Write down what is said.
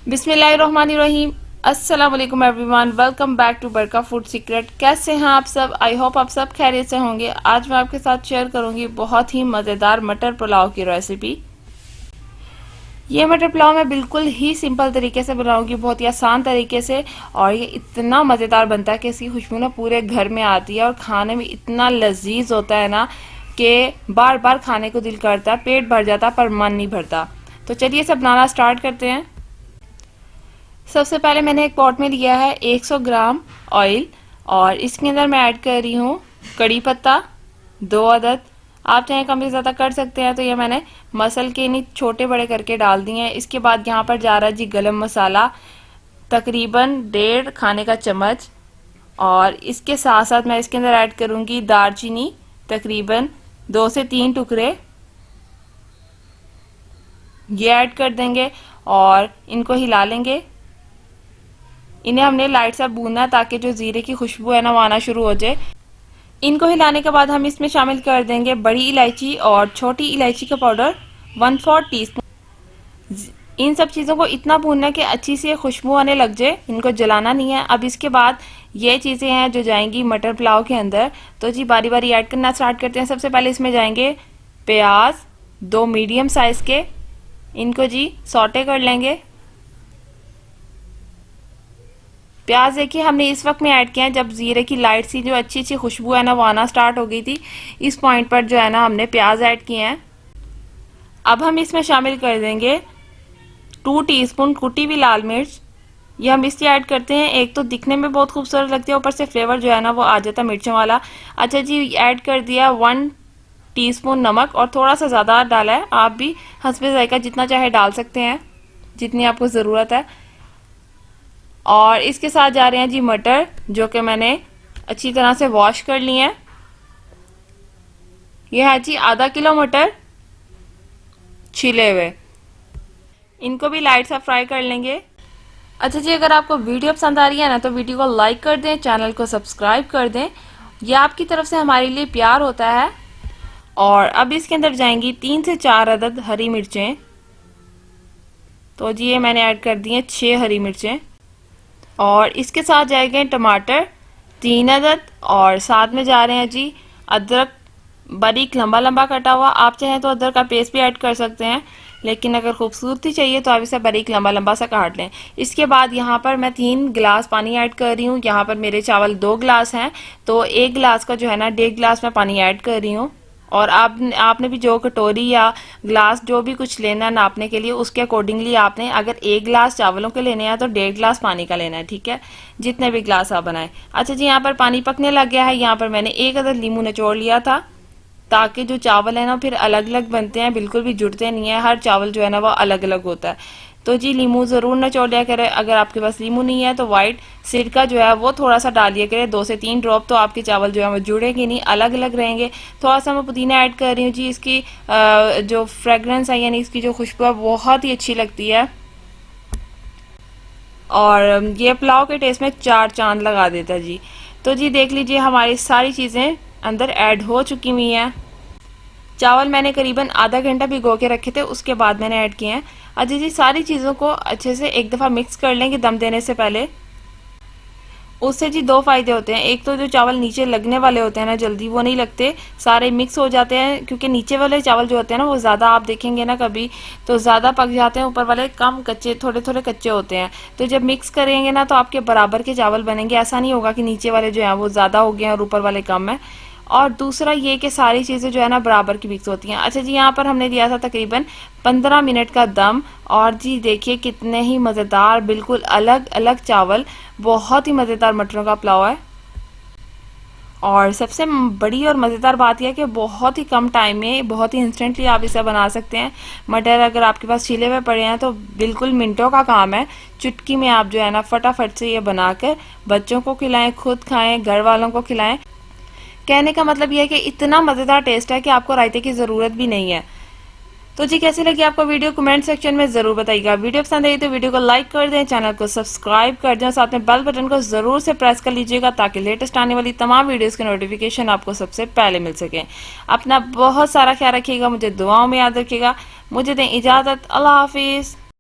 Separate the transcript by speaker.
Speaker 1: बिस्मिल्लाहिर्रहमानिर्रहीम। अस्सलाम वालेकुम एवरीवन, वेलकम बैक टू बरका फूड सीक्रेट। कैसे हैं आप सब? आई होप आप सब खैरियत से होंगे। आज मैं आपके साथ शेयर करूंगी बहुत ही मज़ेदार मटर पुलाव की रेसिपी। ये मटर पुलाव मैं बिल्कुल ही सिंपल तरीके से बनाऊंगी, बहुत ही आसान तरीके से, और ये इतना मज़ेदार बनता है कि इसकी खुशबू ना पूरे घर में आती है और खाने में इतना लजीज होता है ना कि बार बार खाने को दिल करता है, पेट भर जाता पर मन नहीं भरता। तो चलिए इसे बनाना स्टार्ट करते हैं। सबसे पहले मैंने एक पॉट में लिया है 100 ग्राम ऑयल और इसके अंदर मैं ऐड कर रही हूँ कड़ी पत्ता 2 अदद। आप चाहे कम से ज़्यादा कर सकते हैं। तो ये मैंने मसल के नहीं छोटे बड़े करके डाल दिए हैं। इसके बाद यहाँ पर जा रहा है जी गरम मसाला तकरीबन 1.5 खाने का चम्मच, और इसके साथ साथ मैं इसके अंदर ऐड करूँगी दालचीनी तकरीबन 2 से 3 टुकड़े, ये ऐड कर देंगे और इनको हिला लेंगे। इन्हें हमने लाइट सा भूनना है ताकि जो जीरे की खुशबू है ना वो आना शुरू हो जाए। इनको हिलाने के बाद हम इसमें शामिल कर देंगे बड़ी इलायची और छोटी इलायची का पाउडर 1/4 टीस्पून। इन सब चीज़ों को इतना भूनना कि अच्छी सी खुशबू आने लग जाए, इनको जलाना नहीं है। अब इसके बाद ये चीज़ें हैं जो जाएंगी मटर पुलाव के अंदर। तो जी बारी बारी ऐड करना स्टार्ट करते हैं। सबसे पहले इसमें जाएंगे प्याज 2 मीडियम साइज़ के, इनको जी सौटे कर लेंगे। प्याज देखिए हमने इस वक्त में ऐड किया है जब जीरे की लाइट सी जो अच्छी अच्छी खुशबू है ना वो आना स्टार्ट हो गई थी। इस पॉइंट पर जो है ना हमने प्याज ऐड किए हैं। अब हम इसमें शामिल कर देंगे 2 टीस्पून कुटी हुई लाल मिर्च। ये हम इसलिए ऐड करते हैं, एक तो दिखने में बहुत खूबसूरत लगती है, ऊपर से फ्लेवर जो है ना वो आ जाता है मिर्चों वाला। अच्छा जी, ऐड कर दिया 1 टीस्पून नमक, और थोड़ा सा ज़्यादा डाला है। आप भी हस्बे ज़ायका जितना चाहे डाल सकते हैं, जितनी आपको ज़रूरत है। और इसके साथ जा रहे हैं जी मटर, जो कि मैंने अच्छी तरह से वॉश कर लिए हैं। यह है जी आधा किलो मटर छिले हुए, इनको भी लाइट सा फ्राई कर लेंगे। अच्छा जी, अगर आपको वीडियो पसंद आ रही है ना तो वीडियो को लाइक कर दें, चैनल को सब्सक्राइब कर दें, यह आपकी तरफ से हमारे लिए प्यार होता है। और अब इसके अंदर जाएंगी 3 से 4 अदद हरी मिर्चें। तो जी ये मैंने ऐड कर दी हैं 6 हरी मिर्चें। और इसके साथ जाएंगे टमाटर 3 अदद, और साथ में जा रहे हैं जी अदरक बारीक लंबा लंबा कटा हुआ। आप चाहें तो अदरक का पेस्ट भी ऐड कर सकते हैं, लेकिन अगर खूबसूरती चाहिए तो आप इसे बारीक लंबा लंबा सा काट लें। इसके बाद यहाँ पर मैं 3 गिलास पानी ऐड कर रही हूँ। यहाँ पर मेरे चावल 2 गिलास हैं, तो 1 गिलास का जो है ना 1.5 गिलास मैं पानी ऐड कर रही हूँ। और आपने भी जो कटोरी या ग्लास जो भी कुछ लेना है नापने के लिए, उसके अकॉर्डिंगली आपने अगर 1 गिलास चावलों के लेने हैं तो 1.5 गिलास पानी का लेना है, ठीक है, जितने भी गिलास आप बनाएं। अच्छा जी, यहाँ पर पानी पकने लग गया है। यहाँ पर मैंने 1 अदद नींबू निचोड़ लिया था, ताकि जो चावल है ना फिर अलग अलग बनते हैं, बिल्कुल भी जुड़ते नहीं है। हर चावल जो है ना वो अलग अलग होता है। तो जी नींबू ज़रूर निचोड़ लिया करें। अगर आपके पास नींबू नहीं है तो वाइट सिरका जो है वो थोड़ा सा डाल लिया करें, 2 से 3 ड्रॉप, तो आपके चावल जो है वो जुड़ेंगे नहीं, अलग अलग रहेंगे। थोड़ा सा मैं पुदीना ऐड कर रही हूँ जी। इसकी जो फ्रेगरेंस है यानी इसकी जो खुशबू है बहुत ही अच्छी लगती है, और ये पुलाव के टेस्ट में 4 चांद लगा देता है जी। तो जी देख लीजिए हमारी सारी चीज़ें अंदर ऐड हो चुकी हुई हैं। चावल मैंने करीबन आधा घंटा भिगो के रखे थे, उसके बाद मैंने ऐड किए हैं। अच्छा जी, सारी चीज़ों को अच्छे से एक दफ़ा मिक्स कर लेंगे दम देने से पहले। उससे जी 2 फ़ायदे होते हैं। एक तो जो चावल नीचे लगने वाले होते हैं ना जल्दी वो नहीं लगते, सारे मिक्स हो जाते हैं, क्योंकि नीचे वाले चावल जो होते हैं ना वो ज़्यादा आप देखेंगे ना कभी तो ज़्यादा पक जाते हैं, ऊपर वाले कम कच्चे थोड़े थोड़े कच्चे होते हैं। तो जब मिक्स करेंगे ना तो आपके बराबर के चावल बनेंगे। ऐसा नहीं होगा कि नीचे वाले जो हैं वो ज़्यादा हो गए हैं और ऊपर वाले कम है। और दूसरा ये कि सारी चीज़ें जो है ना बराबर की मिक्स होती हैं। अच्छा जी, यहाँ पर हमने दिया था तकरीबन 15 मिनट का दम, और जी देखिए कितने ही मज़ेदार बिल्कुल अलग अलग चावल, बहुत ही मज़ेदार मटरों का पुलाव है। और सबसे बड़ी और मज़ेदार बात यह है कि बहुत ही कम टाइम में बहुत ही इंस्टेंटली आप इसे बना सकते हैं। मटर अगर आपके पास छिले हुए पड़े हैं तो बिल्कुल मिनटों का काम है, चुटकी में आप जो है ना फटाफट से ये बनाकर बच्चों को खिलाएं, खुद खाएं, घर वालों को खिलाएं। कहने का मतलब यह है कि इतना मज़ेदार टेस्ट है कि आपको रायते की ज़रूरत भी नहीं है। तो जी कैसी लगी आपको वीडियो कमेंट सेक्शन में ज़रूर बताइएगा। वीडियो पसंद आई तो वीडियो को लाइक कर दें, चैनल को सब्सक्राइब कर दें, साथ में बेल बटन को ज़रूर से प्रेस कर लीजिएगा ताकि लेटेस्ट आने वाली तमाम वीडियोस के नोटिफिकेशन आपको सबसे पहले मिल सकें। अपना बहुत सारा ख्याल रखिएगा, मुझे दुआओं में याद रखिएगा। मुझे दें इजाज़त। अल्लाह हाफिज़।